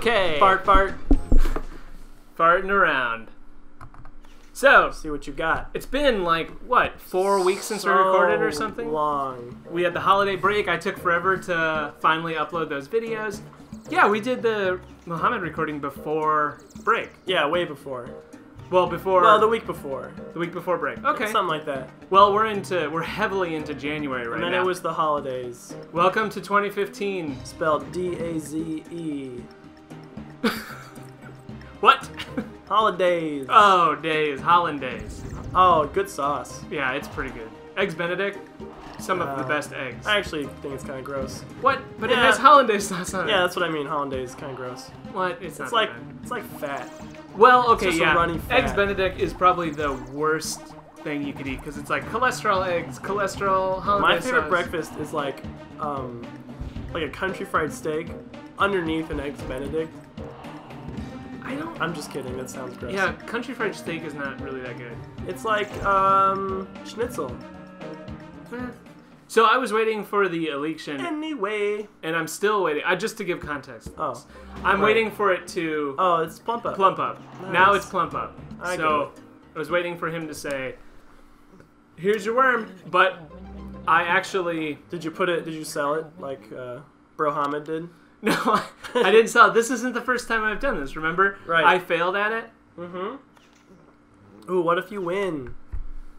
Okay. Fart. Farting around. So, See what you got. it's been like, what, 4 weeks since we recorded or something? Long. We had the holiday break. I took forever to finally upload those videos. Yeah, we did the Muhammad recording before break. Yeah, way before. Well, before... Well, the week before. The week before break. Okay. Something like that. Well, we're heavily into January right now. And then it was the holidays. Welcome to 2015. Spelled D-A-Z-E. What? Holidays. Oh, days. Holindaze. Oh, good sauce. Yeah, it's pretty good. Eggs Benedict, some of the best eggs. I actually think it's kind of gross. What? But it Yeah. has Hollandaise sauce on it. Yeah, that's what I mean. Hollandaise is kind of gross. What? It's not It's like bad. it's like fat. Well, okay, it's just a yeah. runny fat. Eggs Benedict is probably the worst thing you could eat because it's like cholesterol eggs, cholesterol Hollandaise My favorite sauce. breakfast is like a country fried steak underneath an eggs Benedict. I'm just kidding. That sounds gross. Yeah, country fried steak is not really that good. It's like schnitzel. So I was waiting for the election, Anyway. and I'm still waiting. Just to give context. Oh. I'm Right. waiting for it to Oh, it's plump up. plump up. Nice. Now it's plump up. I get So it. I was waiting for him to say, "Here's your worm," but I actually Did you sell it like Bro Hamid did? no, I didn't sell it. This isn't the first time I've done this. Remember? Right. I failed at it. Ooh, what if you win?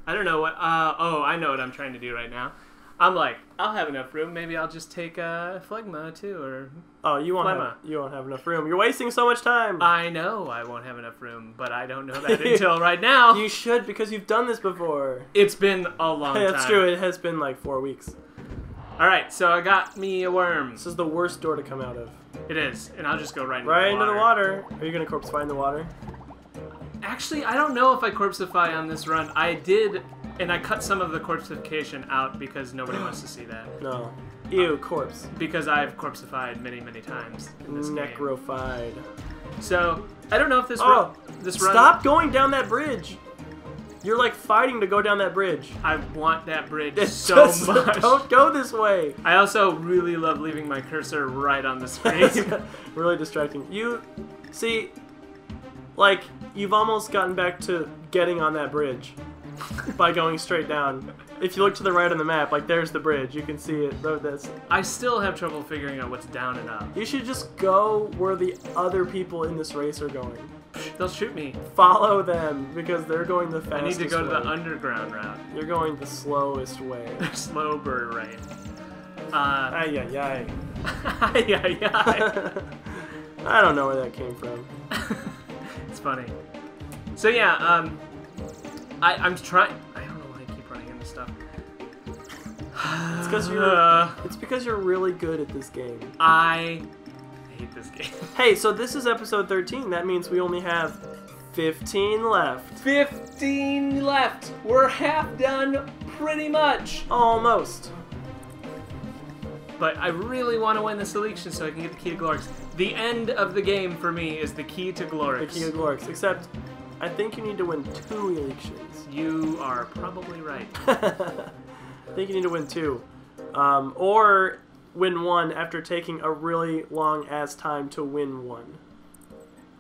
I don't know what. Oh, I know what I'm trying to do right now. I'm like, I'll have enough room. Maybe I'll just take phlegma too, or Oh, you won't have enough room. You're wasting so much time. I know I won't have enough room, but I don't know that until right now. You should, because you've done this before. It's been a long time. That's true. It has been like 4 weeks. All right, so I got me a worm. This is the worst door to come out of. It is, and I'll just go right Into the water. Are you gonna corpsify in the water? Actually, I don't know if I corpsify on this run. I did, and I cut some of the corpsification out because nobody wants to see that. No. Ew, corpse. Because I've corpsified many, many times in this game. Necrofied. So, I don't know if this Oh, run... stop going down that bridge. You're like fighting to go down that bridge. I want that bridge so Just much. Don't go this way. I also really love leaving my cursor right on the screen. Really distracting. You see, like, you've almost gotten back to getting on that bridge by going straight down. If you look to the right on the map, like, there's the bridge. You can see it. I still have trouble figuring out what's down and up. You should just go where the other people in this race are going. They'll shoot me. Follow them, because they're going the I need fastest to go to the way. underground route. You're going the slowest way. Slow bird rain. Ay, ay, ay. Yeah. I don't know where that came from. It's funny. So yeah, I'm trying. I don't know why I keep running into stuff. It's because you're really good at this game. I hate this game. Hey, so this is episode 13. That means we only have 15 left. 15 left. We're half done, pretty much. Almost. But I really want to win this election so I can get the key to Glorix. The end of the game for me is the key to Glorix. The key to Glorix. Except, I think you need to win 2 elections. You are probably right. I think you need to win 2. Or win 1 after taking a really long-ass time to win 1.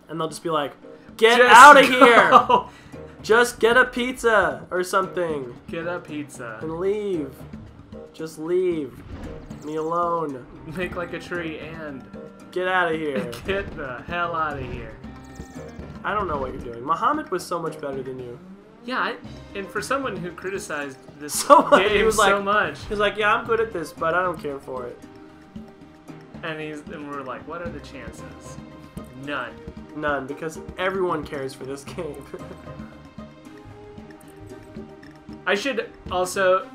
And they'll just be like, get out of here! Just get a pizza or something. Get a pizza. And leave. Just leave. Me alone. Make like a tree and... Get out of here. Get the hell out of here. I don't know what you're doing. Muhammad was so much better than you. Yeah, and for someone who criticized this So much. game He was so like- much, He's like, yeah, I'm good at this, but I don't care for it. and we're like, what are the chances? None. None, because everyone cares for this game. I should also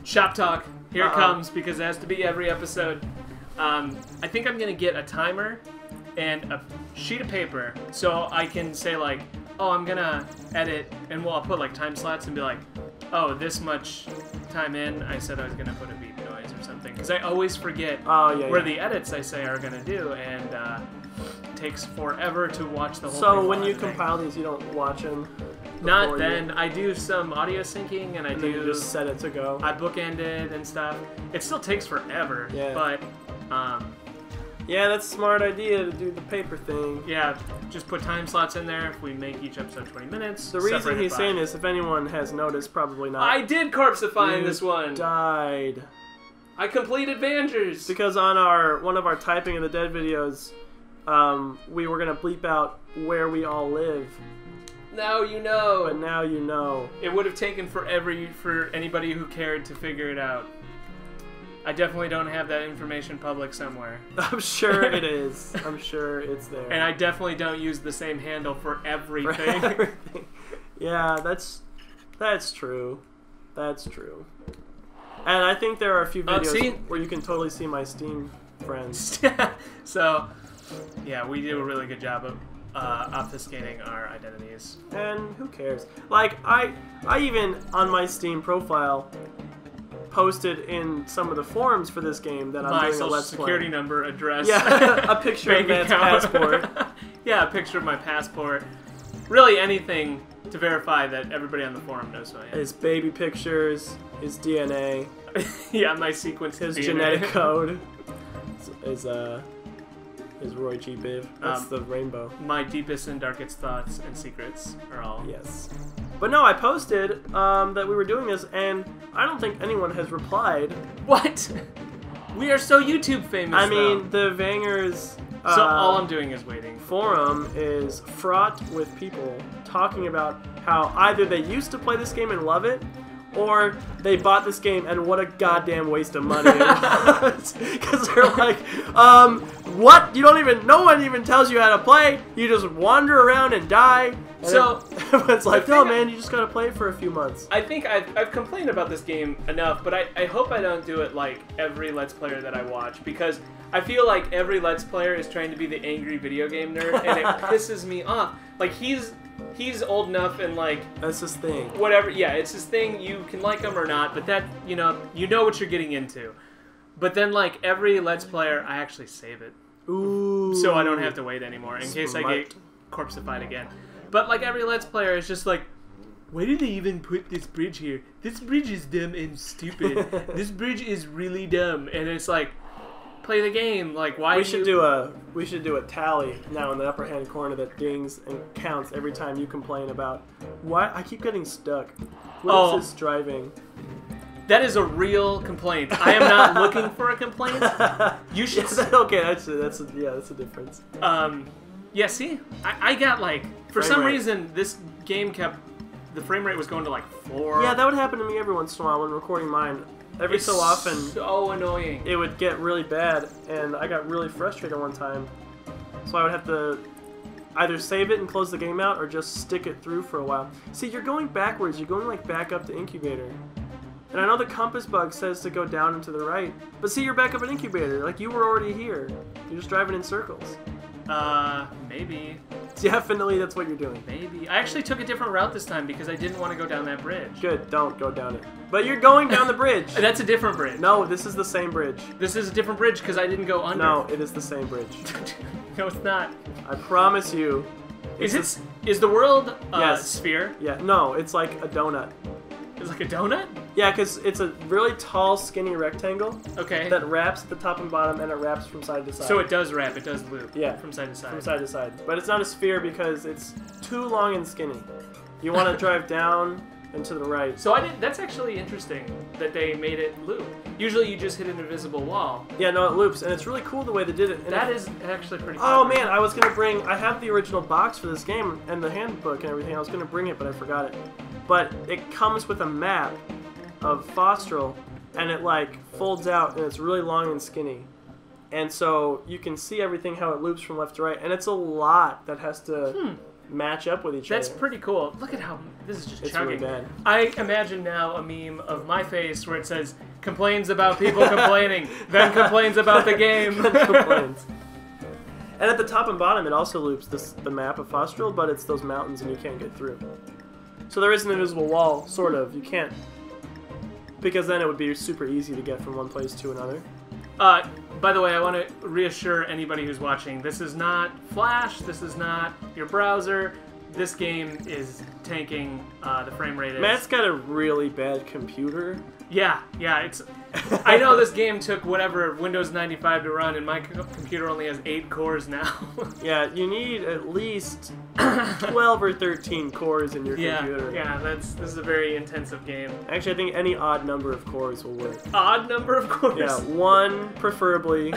shop talk. Here it Uh-oh. comes because it has to be every episode. I think I'm gonna get a timer and a sheet of paper so I can say like, oh, I'm gonna edit, and I'll put like time slots and be like, oh, this much time in, I said I was gonna put a beep noise or something because I always forget where the edits I say are gonna do, and it takes forever to watch the whole thing. So when you live. compile these, you don't watch them? Not then. I do some audio syncing, and I Then do you just set it to go? I bookend it and stuff. It still takes forever, Yeah. but Yeah, that's a smart idea to do the paper thing. Yeah, just put time slots in there. If we make each episode 20 minutes. The reason he's saying this, if anyone has noticed, probably not. I did corpsify in this one. Died. I completed Vangers. Because on one of our Typing of the Dead videos, we were gonna bleep out where we all live. Now you know. But now you know. It would have taken for anybody who cared to figure it out. I definitely don't have that information public somewhere. I'm sure it is. I'm sure it's there. And I definitely don't use the same handle for everything. For everything. Yeah, that's true. That's true. And I think there are a few videos where you can totally see my Steam friends. So, yeah, we do a really good job of obfuscating our identities. And who cares? Like, I even, on my Steam profile, posted in some of the forums for this game that I'm doing a Let's Play. My social security number, address. Yeah, a picture of Matt's passport. Yeah, a picture of my passport. Really anything to verify that everybody on the forum knows who I am. His baby pictures, his DNA. Yeah, my sequence. His DNA. Genetic code. Is Roy G. Biv. That's the rainbow. My deepest and darkest thoughts and secrets are all. Yes. But no, I posted that we were doing this, and I don't think anyone has replied. What? We are so YouTube famous. I mean, the Vangers. So all I'm doing is waiting. Forum is fraught with people talking about how either they used to play this game and love it, or they bought this game and what a goddamn waste of money it was. Because they're like, what? You don't even, no one even tells you how to play. You just wander around and die. And so it's like, no man, you just gotta play it for a few months. I think I've complained about this game enough, but I hope I don't do it like every Let's Player that I watch, because I feel like every Let's Player is trying to be the angry video game nerd, and it pisses me off. Like, he's old enough and like... That's his thing. Whatever, yeah, it's his thing. You can like him or not, but that, you know what you're getting into. But then, like, every Let's Player, I actually save it. Ooh. So I don't have to wait anymore, in case I get corpseified again. But, like, every Let's Player is just like, why did they even put this bridge here? This bridge is dumb and stupid. This bridge is really dumb. And it's like, play the game. Like, why we should do a tally now in the upper hand corner that dings and counts every time you complain about why I keep getting stuck. What is this driving? That is a real complaint. I am not looking for a complaint. You should. Okay, that's a difference. Yeah. See, I got like for some reason this game kept the frame rate was going to like 4. Yeah, that would happen to me every once in a while when recording mine. Every so often, so annoying. It would get really bad, and I got really frustrated one time. So I would have to either save it and close the game out, or just stick it through for a while. See, you're going backwards. You're going like back up to incubator. And I know the compass bug says to go down and to the right, but see, you're back up at incubator. Like, you were already here. You're just driving in circles. Maybe. Definitely that's what you're doing. Maybe. I actually took a different route this time because I didn't want to go down that bridge. Good, don't go down it. But you're going down the bridge. That's a different bridge. No, this is the same bridge. This is a different bridge because I didn't go under. No, it is the same bridge. No, it's not. I promise you. Is the world a sphere? Yeah, no, it's like a donut. It's like a donut? Yeah, because it's a really tall, skinny rectangle. Okay. That wraps at the top and bottom, and it wraps from side to side. So it does wrap, it does loop. Yeah. From side to side. From side to side. But it's not a sphere because it's too long and skinny. You want to drive down and to the right. So that's actually interesting that they made it loop. Usually you just hit an invisible wall. Yeah, no, it loops, and it's really cool the way they did it. And that is actually pretty cool. Oh man, I was going to bring... I have the original box for this game, and the handbook and everything. I was going to bring it, but I forgot it. But it comes with a map of Fostral, and it like folds out, and it's really long and skinny, and so you can see everything how it loops from left to right, and it's a lot that has to match up with each other. That's pretty cool. Look at how this is just chugging. It's really bad. I imagine now a meme of my face where it says complains about people complaining, then complains about the game. Complains. And at the top and bottom, it also loops the map of Fostral, but it's those mountains, and you can't get through. So there is an invisible wall, sort of. You can't. Because then it would be super easy to get from one place to another. By the way, I want to reassure anybody who's watching, this is not Flash, this is not your browser. this game is tanking the frame rate. Matt's got a really bad computer. Yeah, it's. I know this game took whatever Windows 95 to run, and my computer only has 8 cores now. Yeah, you need at least 12 or 13 cores in your computer. Yeah, this is a very intensive game. Actually, I think any odd number of cores will work. Odd number of cores? Yeah, 1 preferably.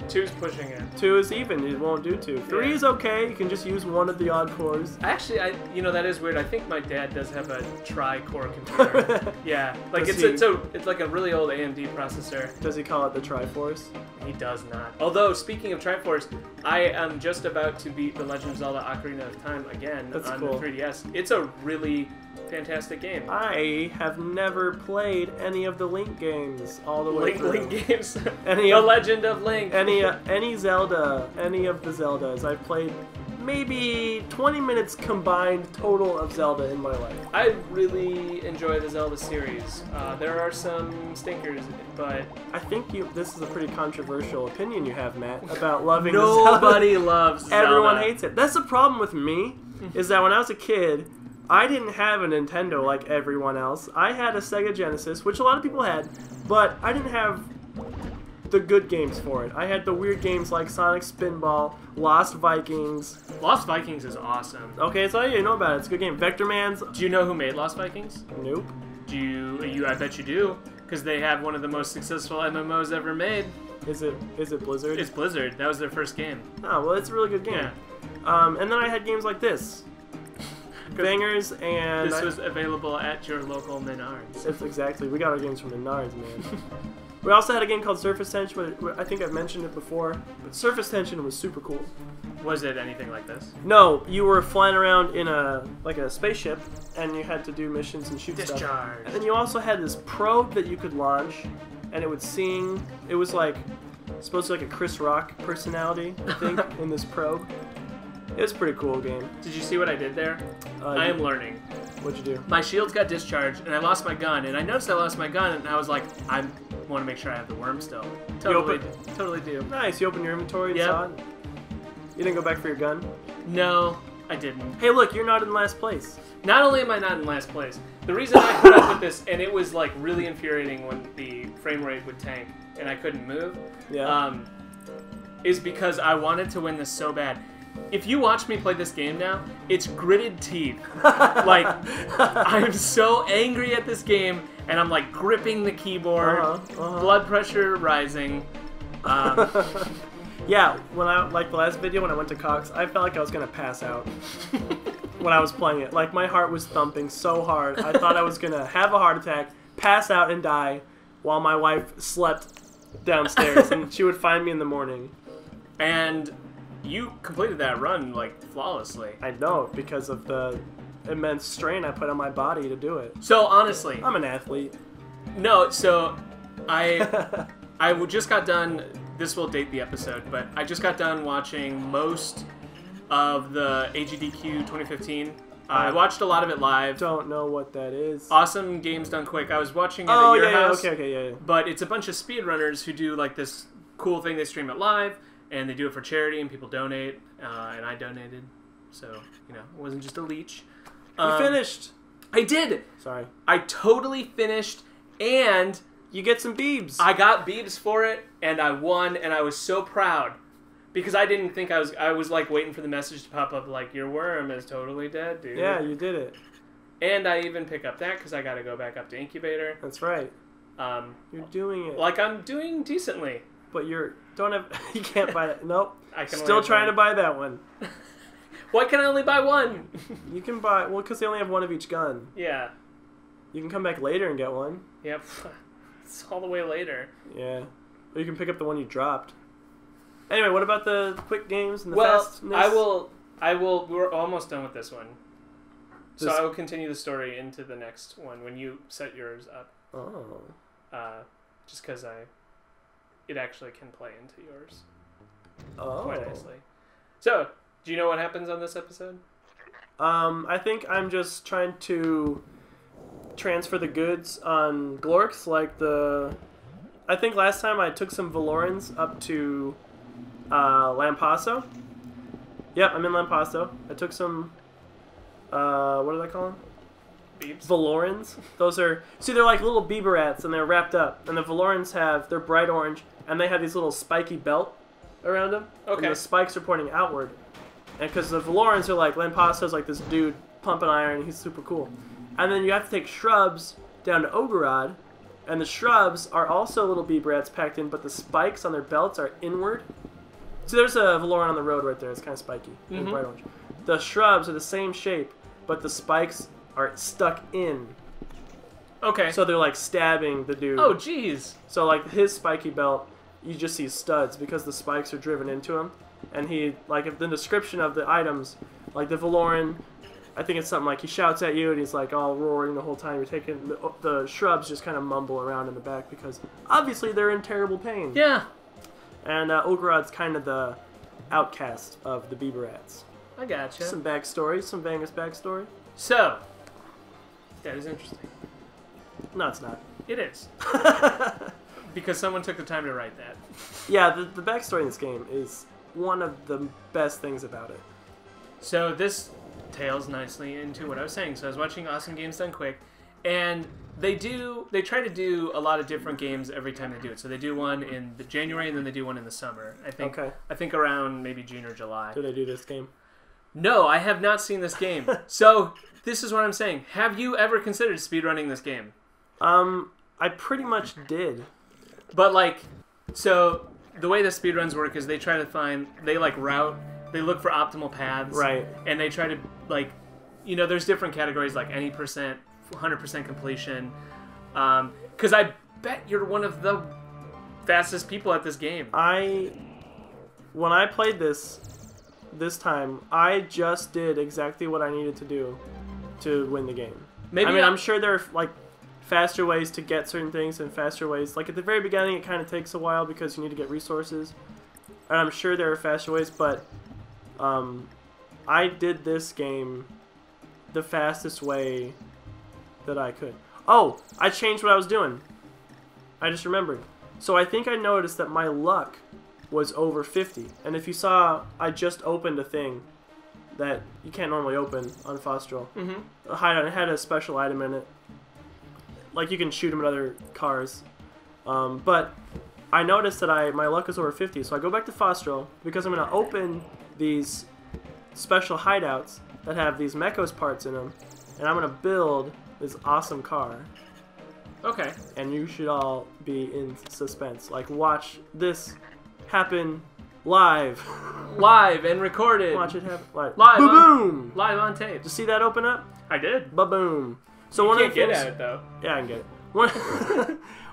2's pushing it. 2 is even. It won't do 2. 3 is okay. You can just use one of the odd cores. Actually, that is weird. I think my dad does have a tri-core computer. Yeah, like it's like a really old AMD processor. Does he call it the Triforce? He does not. Although, speaking of Triforce, I am just about to beat The Legend of Zelda: Ocarina of Time again on the 3DS. It's a really fantastic game. I have never played any of the Link games all the way through. Link games. The Legend of Link. Any Zelda, any of the Zeldas. I've played maybe 20 minutes combined total of Zelda in my life. I really enjoy the Zelda series. There are some stinkers, but I think this is a pretty controversial opinion you have, Matt, about loving Nobody Zelda. loves Zelda. Everyone hates it. That's the problem with me, is that when I was a kid, I didn't have a Nintendo like everyone else. I had a Sega Genesis, which a lot of people had, but I didn't have the good games for it. I had the weird games like Sonic Spinball, Lost Vikings. Lost Vikings is awesome. Okay, so you know about it. It's a good game. Vector Man's. Do you know who made Lost Vikings? Nope. I bet you do, because they have one of the most successful MMOs ever made. Is it Blizzard? It's Blizzard. That was their first game. Oh, well, it's a really good game. Yeah. And then I had games like this. Vangers, and this was available at your local Menards. It's exactly. We got our games from Menards, man. We also had a game called Surface Tension, but I think I've mentioned it before. But Surface Tension was super cool. Was it anything like this? No, you were flying around in a spaceship, and you had to do missions and shoot stuff. Discharge. And then you also had this probe that you could launch, and it would sing. It was like supposed to be like a Chris Rock personality, I think, in this probe. It was a pretty cool game. Did you see what I did there? I am learning. What'd you do? My shields got discharged, and I lost my gun. And I noticed I lost my gun, and I was like, I want to make sure I have the worm still. Totally do. Nice. You opened your inventory and saw it? You didn't go back for your gun? No, I didn't. Hey, look, you're not in last place. Not only am I not in last place, the reason I put up with this, and it was like really infuriating when the frame rate would tank and I couldn't move, is because I wanted to win this so bad. If you watch me play this game now, it's gritted teeth. Like, I'm so angry at this game, and I'm like gripping the keyboard, blood pressure rising. Yeah, when like the last video when I went to Cox, I felt like I was gonna pass out when I was playing it. Like my heart was thumping so hard, I thought I was gonna have a heart attack, pass out, and die, while my wife slept downstairs, and she would find me in the morning. And you completed that run, like, flawlessly. I know, because of the immense strain I put on my body to do it. So, honestly... I'm an athlete. No, so, I just got done... This will date the episode, but I just got done watching most of the AGDQ 2015. I watched a lot of it live. Don't know what that is. Awesome Games Done Quick. I was watching it at your house. Okay. But it's a bunch of speedrunners who do, like, this cool thing. They stream it live. And they do it for charity, and people donate, and I donated. So, it wasn't just a leech. You finished. I did. Sorry. I totally finished, and... You get some beebs. I got beebs for it, and I won, and I was so proud. Because I didn't think I was like, waiting for the message to pop up, like, your worm is totally dead, dude. Yeah, you did it. And I even pick up that, because I got to go back up to Incubator. That's right. You're doing it. Like, I'm doing decently. But you can't buy that. Nope. I can Still trying to buy that one. Why can I only buy one? You can buy, because they only have one of each gun. Yeah. You can come back later and get one. Yep. It's all the way later. Yeah. Or you can pick up the one you dropped. Anyway, what about the quick games and the fastness? I will, we're almost done with this one. So I will continue the story into the next one when you set yours up. Oh. Just because it actually can play into yours. Oh. Quite nicely. So, do you know what happens on this episode? I think I'm just trying to transfer the goods on Glorks, I think last time I took some Valorans up to Lampasso, Yep, I'm in Lampasto. I took some, what do they call them? Beeps. Valorans. Those are, see, they're like little Bieber rats, and they're wrapped up. And the Valorans they're bright orange, and they have these little spiky belt around them. Okay. And the spikes are pointing outward. And because the Valorans are like, Lampasto's like this dude pumping iron, and he's super cool. And then you have to take shrubs down to Ogorod, and the shrubs are also little Bieber rats packed in, but the spikes on their belts are inward. So there's a Valoran on the road right there. It's kind of spiky and bright orange. The shrubs are the same shape, but the spikes are stuck in. Okay. So they're like stabbing the dude. Oh, jeez. So like his spiky belt, you just see studs because the spikes are driven into him. And he, like, if the description of the items, like the Valoran, I think it's something like he shouts at you and he's like all roaring the whole time. You're taking the shrubs just kind of mumble around in the back because obviously they're in terrible pain. Yeah. And Ogorod's kind of the outcast of the Bieber rats. I gotcha. Some backstory, some Vangers backstory. So, that is interesting. No, it's not. It is. Because someone took the time to write that. Yeah, the backstory in this game is one of the best things about it. So this tails nicely into what I was saying. So I was watching Awesome Games Done Quick, and they try to do a lot of different games every time they do it. So they do one in the January, and then they do one in the summer. I think around maybe June or July. Do they do this game? No, I have not seen this game. So this is what I'm saying. Have you ever considered speedrunning this game? I pretty much did. But like, so the way the speedruns work is they try to find, they like route, they look for optimal paths. Right. And they try to like, you know, there's different categories like any percent, 100% completion. Because I bet you're one of the fastest people at this game. When I played this time, I just did exactly what I needed to do to win the game. I'm sure there are like faster ways to get certain things and faster ways. Like at the very beginning, it kind of takes a while because you need to get resources. And I'm sure there are faster ways, but I did this game the fastest way that I could. Oh, I changed what I was doing. I just remembered. So I think I noticed that my luck was over 50. And if you saw, I just opened a thing that you can't normally open on Fostral. A hideout. It had a special item in it. Like you can shoot them at other cars. But I noticed that my luck is over 50. So I go back to Fostral because I'm going to open these special hideouts that have these Mechos parts in them. And I'm going to build this awesome car. Okay. And you should all be in suspense. Like, watch this happen live. Live and recorded. Watch it happen live. Boom! Live on tape. Did you see that open up? I did. Ba-boom. So you can't get at it, though. Yeah, I can get it.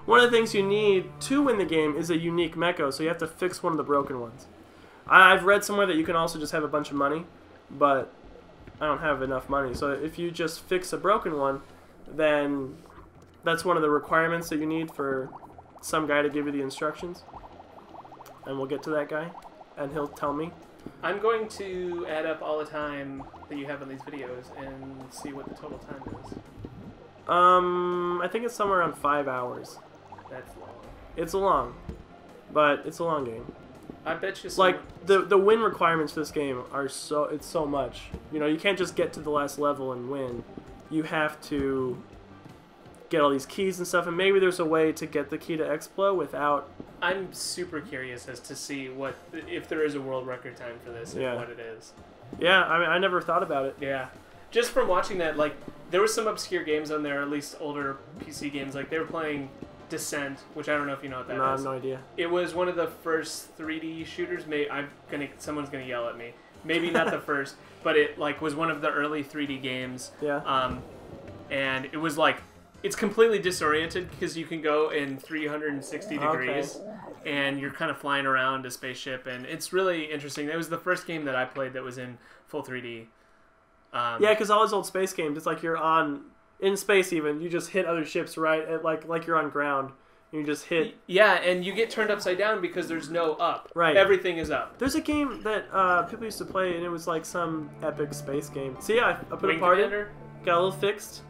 One of the things you need to win the game is a unique Mecho, so you have to fix one of the broken ones. I've read somewhere that you can also just have a bunch of money, but I don't have enough money. So if you just fix a broken one, then that's one of the requirements that you need for some guy to give you the instructions. And we'll get to that guy, and he'll tell me. I'm going to add up all the time that you have on these videos and see what the total time is. I think it's somewhere around 5 hours. That's long. It's long, but it's a long game. I bet you. Like the win requirements for this game are it's so much. You know, you can't just get to the last level and win. You have to get all these keys and stuff, and maybe there's a way to get the key to Explo without. I'm super curious as to see if there is a world record time for this and what it is. Yeah, I mean, I never thought about it. Yeah, just from watching that, like there were some obscure games on there, at least older PC games. Like they were playing Descent, which I don't know if you know what that is. I have no idea. It was one of the first 3D shooters. Someone's gonna yell at me. Maybe not the first, but it was one of the early 3D games. Yeah. And it was like it's completely disoriented because you can go in 360 degrees, and you're kind of flying around a spaceship, and it's really interesting. That was the first game that I played that was in full 3D. Yeah, because all those old space games, it's like you're in space even. You just hit other ships right at like you're on ground. You just hit. Yeah, and you get turned upside down because there's no up. Right. Everything is up. There's a game that people used to play, and it was like some epic space game. See, I put a part in. Got a little fixed.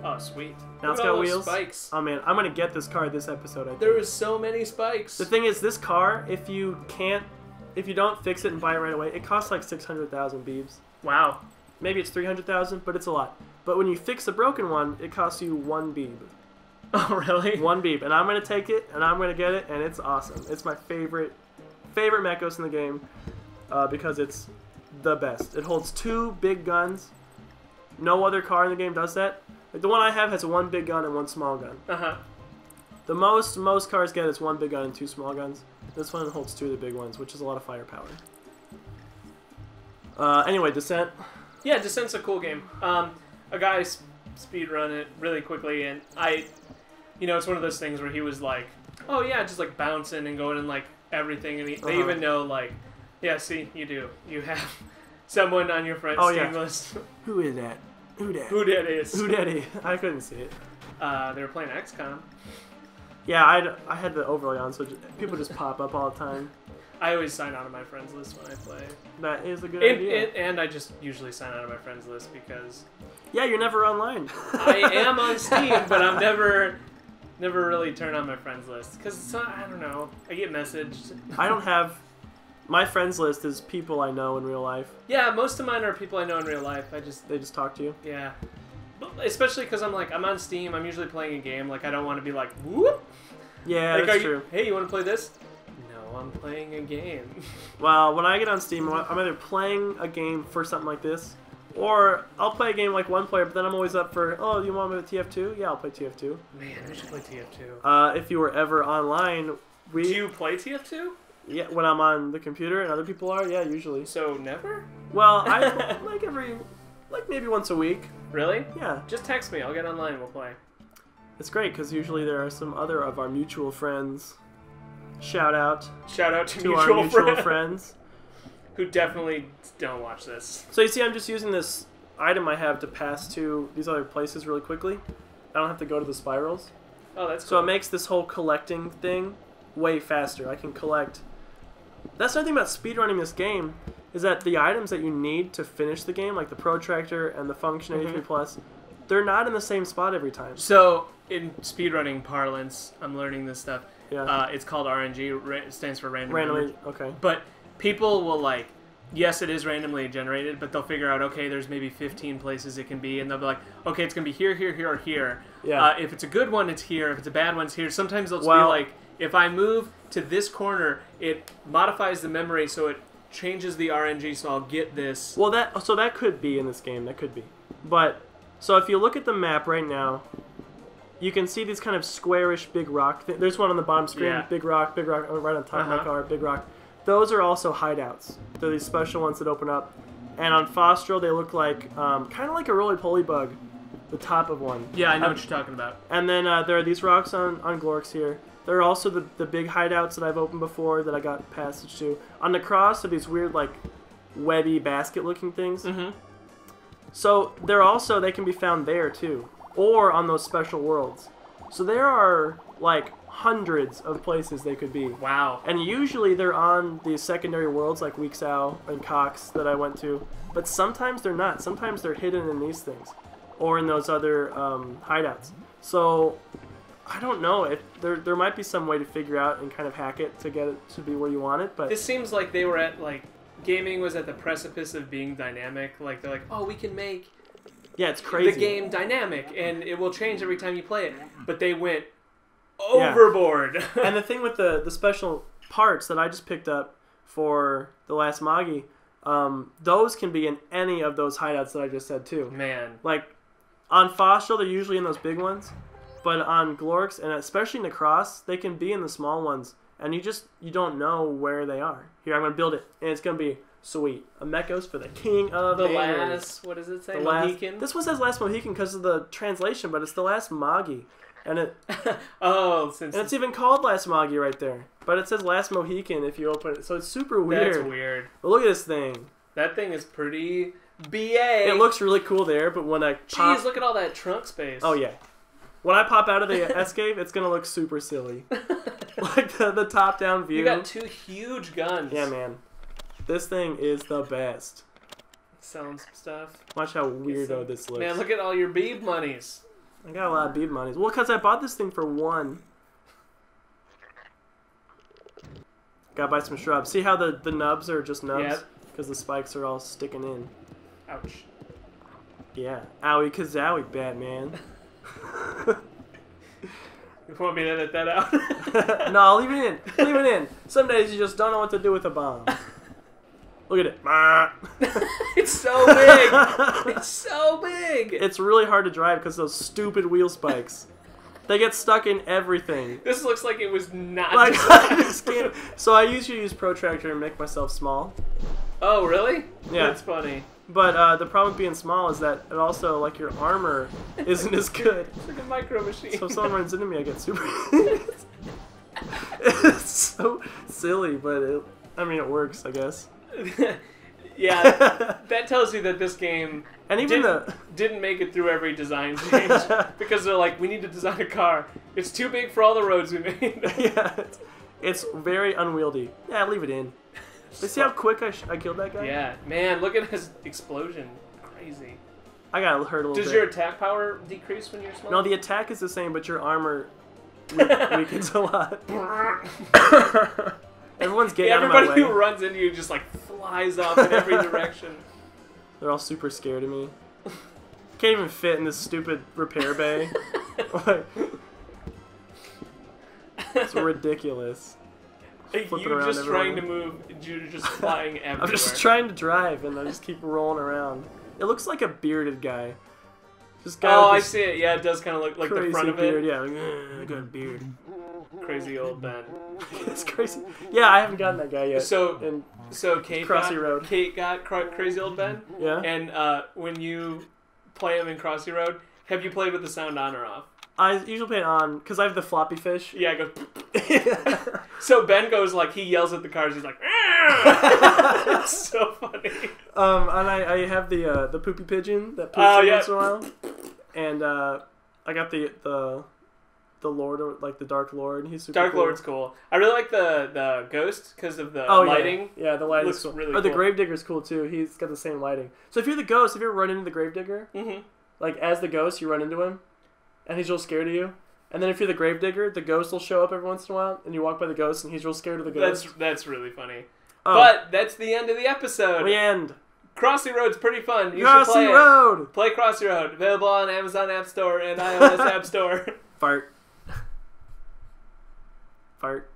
Oh, sweet. Now it's got wheels. Spikes. Oh man, I'm gonna get this car this episode. I think. There was so many spikes. The thing is, this car, if you can't if you don't fix it and buy it right away, it costs like 600,000 beebs. Wow. Maybe it's 300,000, but it's a lot. But when you fix the broken one, it costs you 1 beeb. Oh, really? 1 beeb. And I'm going to take it, and I'm going to get it, and it's awesome. It's my favorite Mechos in the game because it's the best. It holds 2 big guns. No other car in the game does that. Like the one I have has 1 big gun and 1 small gun. Uh-huh. The most cars get is 1 big gun and 2 small guns. This one holds 2 of the big ones, which is a lot of firepower. Anyway, Descent. Yeah, Descent's a cool game. A guy speedrun it really quickly, and it's one of those things where he was like, oh yeah, just like bouncing and going in like everything, and they even know like, yeah, see, you have someone on your friend's Steam list. Who is that? Who that? Who that is? Who that is? I couldn't see it. They were playing XCOM. Yeah, I had the overlay on, so people just pop up all the time. I always sign out of my friends list when I play. That is a good idea. And I just usually sign out of my friends list because... Yeah, you're never online. I am on Steam, but I'm never really turn on my friends list. Because, I don't know, I get messaged. I don't have... My friends list is people I know in real life. Yeah, most of mine are people I know in real life. They just talk to you? Yeah. Especially because I'm on Steam, I'm usually playing a game. Like, I don't want to be like, whoop! Yeah, like, that's true. Hey, you want to play this? No, I'm playing a game. Well, when I get on Steam, I'm either playing a game for something like this, or I'll play a game like one player, but then I'm always up for, oh, you want me with TF2? Yeah, I'll play TF2. Man, we should play TF2. If you were ever online, Do you play TF2? Yeah, when I'm on the computer and other people are, yeah, usually. So, never? Well, I maybe once a week. Really? Yeah. Just text me. I'll get online and we'll play. It's great because usually there are some other of our mutual friends. Shout out to our mutual friends. Who definitely don't watch this. So you see, I'm just using this item I have to pass to these other places really quickly. I don't have to go to the spirals. Oh, that's cool. So it makes this whole collecting thing way faster. I can collect... That's the thing about speedrunning this game, is that the items that you need to finish the game, like the Protractor and the Function 83 Plus, they're not in the same spot every time. So, in speedrunning parlance, I'm learning this stuff. Yeah. It's called RNG. It stands for randomly. Okay. But people will like, yes, it is randomly generated, but they'll figure out, okay, there's maybe 15 places it can be, and they'll be like, okay, it's going to be here, here, here, or here. Yeah. If it's a good one, it's here. If it's a bad one, it's here. Sometimes they'll just be like, if I move to this corner, it modifies the memory so it changes the RNG, so I'll get this. Well, that could be in this game. That could be. But, so if you look at the map right now, you can see these kind of squarish big rock things. There's one on the bottom screen. Yeah. Big rock, right on top of my car, big rock. Those are also hideouts. They're these special ones that open up. And on Fostro, they look like, kind of like a roly-poly bug, the top of one. Yeah, I know what you're talking about. And then there are these rocks on Glorx here. There are also the big hideouts that I've opened before that I got passage to. On the cross are these weird, like, webby basket-looking things. Mm-hmm. So they can be found there, too. Or on those special worlds. So there are, like, hundreds of places they could be. Wow. And usually they're on these secondary worlds like Weeksau and Cox that I went to. But sometimes they're not. Sometimes they're hidden in these things. Or in those other hideouts. So... I don't know if there might be some way to figure out and kind of hack it to get it to be where you want it, but this seems like they were at gaming was at the precipice of being dynamic. Like they're like, oh, we can make it's crazy. The game dynamic and it will change every time you play it. But they went overboard. And the thing with the special parts that I just picked up for the last Magi, those can be in any of those hideouts that I just said too. Man, like on Fossil, they're usually in those big ones. But on Glorx, and especially in the Cross, they can be in the small ones. And you don't know where they are. Here, I'm going to build it. And it's going to be sweet. A Mechos for the king of the Vangers. Last, what does it say? Mohican? This one says Last Mohican because of the translation, but it's the last Magi. And it it's even called Last Magi right there. But it says Last Mohican if you open it. So it's super weird. That's weird. But look at this thing. That thing is pretty BA. It looks really cool there, but when I Jeez, look at all that trunk space. Oh, yeah. When I pop out of the escape, it's going to look super silly. Like the top-down view. You got 2 huge guns. Yeah, man. This thing is the best. Selling some stuff. Watch how weirdo this looks. Man, look at all your beeb monies. I got a lot of beeb monies. Well, because I bought this thing for 1. Gotta buy some shrubs. See how the nubs are just nubs? Yep. Because the spikes are all sticking in. Ouch. Yeah. Owie kazowie, Batman. You want me to edit that out? No, I'll leave it in. Leave it in. Some days you just don't know what to do with a bomb. Look at it. It's so big. It's so big. It's really hard to drive because those stupid wheel spikes. They get stuck in everything. This looks like it was not Like, designed. I just can't. So I usually use Protractor and make myself small. Oh, really? Yeah. That's funny. But the problem with being small is that it also, like, your armor isn't as good. It's like a micro machine. So if someone runs into me, I get super... It's so silly, but it works, I guess. Yeah, that tells you that this game And even didn't make it through every design change. Because they're like, we need to design a car. It's too big for all the roads we made. Yeah, it's very unwieldy. Yeah, leave it in. But see how quick I killed that guy? Yeah, man, look at his explosion. Crazy. I got hurt a little bit. Does your attack power decrease when you're small? No, the attack is the same, but your armor weakens a lot. Everyone's getting out of my way. Everybody who runs into you just like flies off in every direction. They're all super scared of me. Can't even fit in this stupid repair bay. It's ridiculous. You're just trying to move, you're just flying everywhere. I'm just trying to drive, and I just keep rolling around. It looks like a bearded guy. Just guy I with see it. Yeah, it does kind of look like the front of beard. it. Yeah, like, I got a beard. Crazy old Ben. It's crazy. Yeah, I haven't gotten that guy yet. So Kate got Crazy Old Ben. Yeah. And when you play him in Crossy Road, have you played with the sound on or off? I usually play it on because I have the floppy fish. Yeah, it goes. So Ben goes like he yells at the cars. He's like, ah! It's so funny. And I have the poopy pigeon that poops once in a while, and I got the Lord, like the Dark Lord. He's super Dark cool. Lord's cool. I really like the Ghost because of the lighting. Yeah, the lighting looks cool. really the cool. Gravedigger's cool too. He's got the same lighting. So if you're the Ghost, if you ever run into the Gravedigger, like as the Ghost, you run into him, and he's real scared of you. And then if you're the Gravedigger, the Ghost will show up every once in a while, and you walk by the Ghost, and he's real scared of the Ghost. That's really funny. Oh. But that's the end of the episode. The end. Crossy Road's pretty fun. You Crossy should play Road. it. Play Crossy Road. Available on Amazon App Store and iOS App Store. Fart. Fart.